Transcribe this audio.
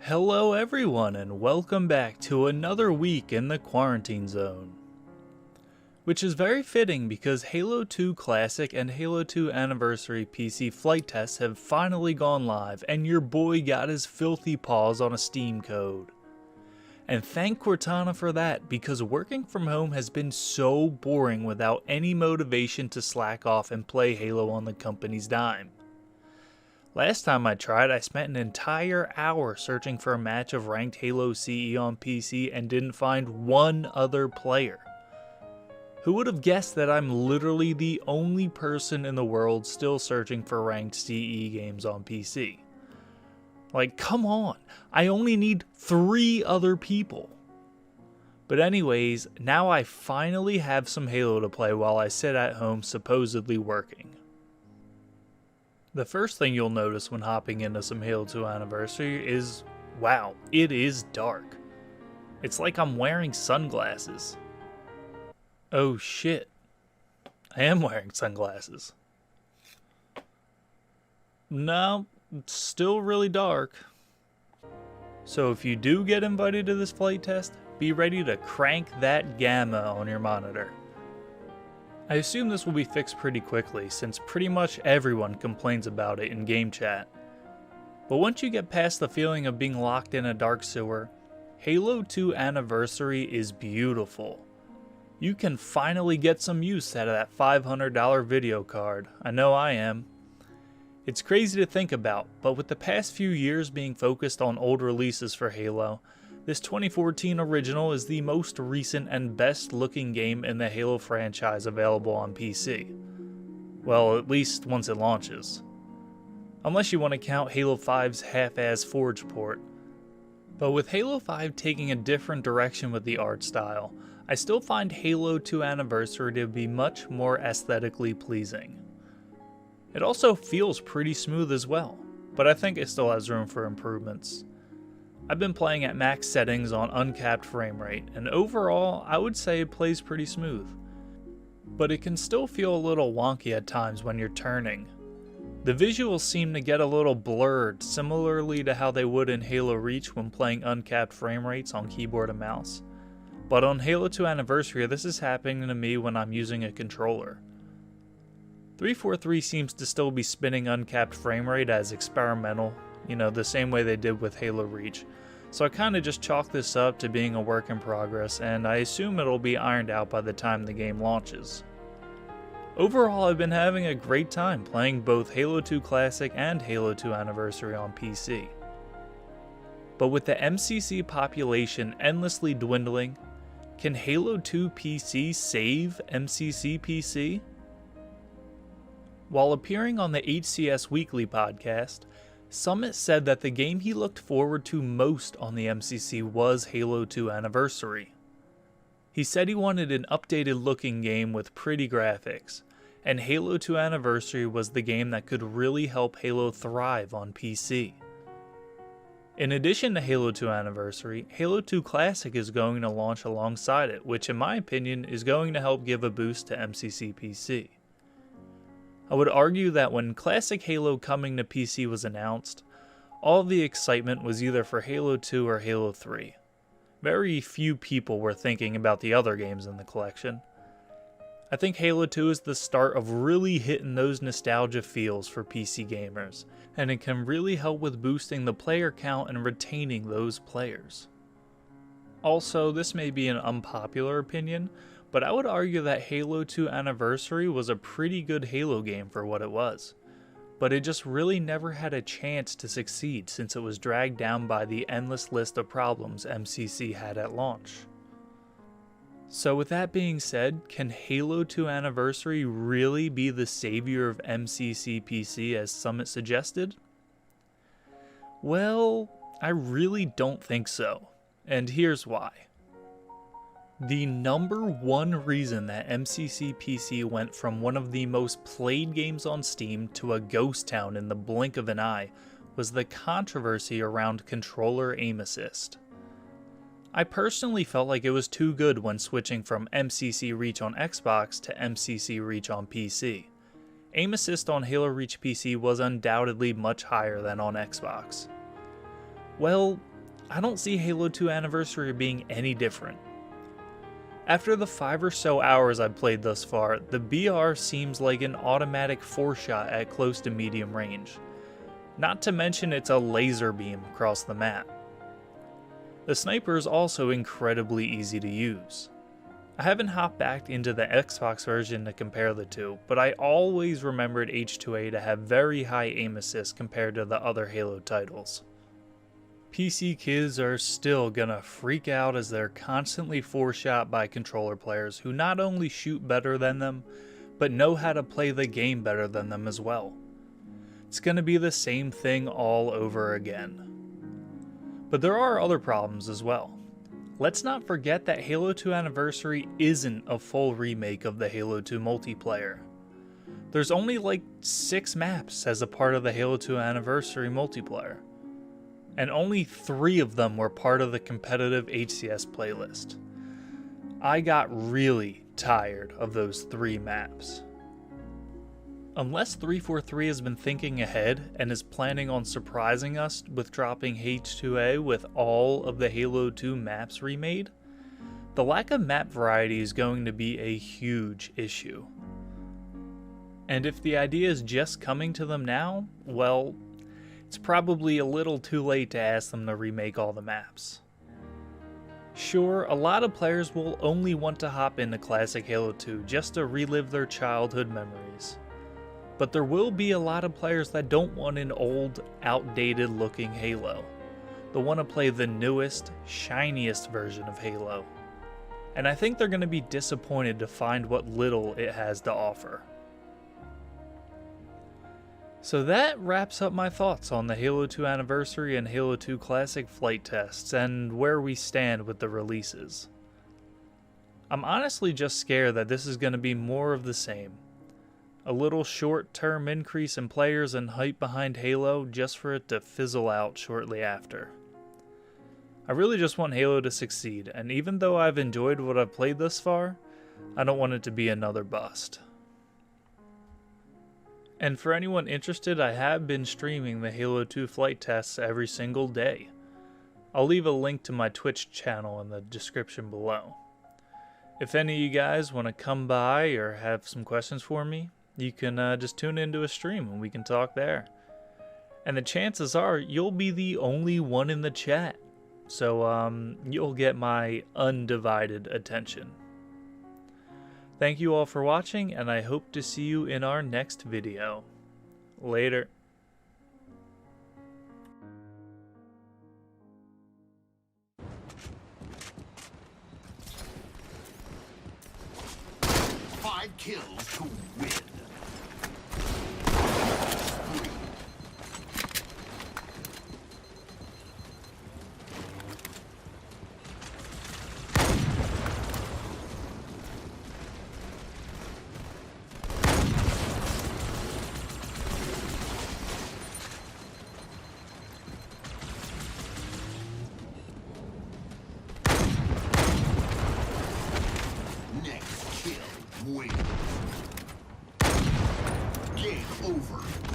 Hello everyone and welcome back to another week in the quarantine zone. Which is very fitting because Halo 2 Classic and Halo 2 Anniversary PC flight tests have finally gone live and your boy got his filthy paws on a Steam code. And thank Cortana for that because working from home has been so boring without any motivation to slack off and play Halo on the company's dime. Last time I tried, I spent an entire hour searching for a match of ranked Halo CE on PC and didn't find one other player. Who would have guessed that I'm literally the only person in the world still searching for ranked CE games on PC? Like, come on, I only need 3 other people. But anyways, now I finally have some Halo to play while I sit at home supposedly working. The first thing you'll notice when hopping into some Halo 2 Anniversary is, wow, it is dark. It's like I'm wearing sunglasses. Oh shit, I am wearing sunglasses. No, it's still really dark. So if you do get invited to this flight test, be ready to crank that gamma on your monitor. I assume this will be fixed pretty quickly since pretty much everyone complains about it in game chat. But once you get past the feeling of being locked in a dark sewer, Halo 2 Anniversary is beautiful. You can finally get some use out of that $500 video card. I know I am. It's crazy to think about, but with the past few years being focused on old releases for Halo, this 2014 original is the most recent and best looking game in the Halo franchise available on PC. Well, at least once it launches. Unless you want to count Halo 5's half-ass Forge port. But with Halo 5 taking a different direction with the art style, I still find Halo 2 Anniversary to be much more aesthetically pleasing. It also feels pretty smooth as well, but I think it still has room for improvements. I've been playing at max settings on uncapped frame rate, and overall, I would say it plays pretty smooth. But it can still feel a little wonky at times when you're turning. The visuals seem to get a little blurred, similarly to how they would in Halo Reach when playing uncapped frame rates on keyboard and mouse. But on Halo 2 Anniversary, this is happening to me when I'm using a controller. 343 seems to still be spinning uncapped frame rate as experimental, the same way they did with Halo Reach. So I kinda just chalk this up to being a work in progress, and I assume it'll be ironed out by the time the game launches. Overall, I've been having a great time playing both Halo 2 Classic and Halo 2 Anniversary on PC. But with the MCC population endlessly dwindling, can Halo 2 PC save MCC PC? While appearing on the HCS Weekly podcast, Summit said that the game he looked forward to most on the MCC was Halo 2 Anniversary. He said he wanted an updated looking game with pretty graphics, and Halo 2 Anniversary was the game that could really help Halo thrive on PC. In addition to Halo 2 Anniversary, Halo 2 Classic is going to launch alongside it, which in my opinion is going to help give a boost to MCC PC. I would argue that when Classic Halo coming to PC was announced, all the excitement was either for Halo 2 or Halo 3. Very few people were thinking about the other games in the collection. I think Halo 2 is the start of really hitting those nostalgia feels for PC gamers, and it can really help with boosting the player count and retaining those players. Also, this may be an unpopular opinion, but I would argue that Halo 2 Anniversary was a pretty good Halo game for what it was. But it just really never had a chance to succeed since it was dragged down by the endless list of problems MCC had at launch. So with that being said, can Halo 2 Anniversary really be the savior of MCC PC as Summit suggested? Well, I really don't think so, and here's why. The number one reason that MCC PC went from one of the most played games on Steam to a ghost town in the blink of an eye was the controversy around controller aim assist. I personally felt like it was too good when switching from MCC Reach on Xbox to MCC Reach on PC. Aim assist on Halo Reach PC was undoubtedly much higher than on Xbox. Well, I don't see Halo 2 Anniversary being any different. After the 5 or so hours I've played thus far, the BR seems like an automatic 4-shot at close to medium range. Not to mention it's a laser beam across the map. The sniper is also incredibly easy to use. I haven't hopped back into the Xbox version to compare the two, but I always remembered H2A to have very high aim assist compared to the other Halo titles. PC kids are still gonna freak out as they're constantly 4-shot by controller players who not only shoot better than them, but know how to play the game better than them as well. It's gonna be the same thing all over again. But there are other problems as well. Let's not forget that Halo 2 Anniversary isn't a full remake of the Halo 2 multiplayer. There's only like 6 maps as a part of the Halo 2 Anniversary multiplayer, and only 3 of them were part of the competitive HCS playlist. I got really tired of those 3 maps. Unless 343 has been thinking ahead and is planning on surprising us with dropping H2A with all of the Halo 2 maps remade, the lack of map variety is going to be a huge issue. And if the idea is just coming to them now, well, it's probably a little too late to ask them to remake all the maps. Sure, a lot of players will only want to hop into classic Halo 2 just to relive their childhood memories. But there will be a lot of players that don't want an old, outdated looking Halo. They'll want to play the newest, shiniest version of Halo. And I think they're going to be disappointed to find what little it has to offer. So that wraps up my thoughts on the Halo 2 Anniversary and Halo 2 Classic flight tests and where we stand with the releases. I'm honestly just scared that this is going to be more of the same. A little short-term increase in players and hype behind Halo just for it to fizzle out shortly after. I really just want Halo to succeed, and even though I've enjoyed what I've played thus far, I don't want it to be another bust. And for anyone interested, I have been streaming the Halo 2 flight tests every single day. I'll leave a link to my Twitch channel in the description below. If any of you guys want to come by or have some questions for me, you can just tune into a stream and we can talk there. And the chances are you'll be the only one in the chat, so you'll get my undivided attention. Thank you all for watching, and I hope to see you in our next video. Later. Five kills to win. Next kill wins. Game over.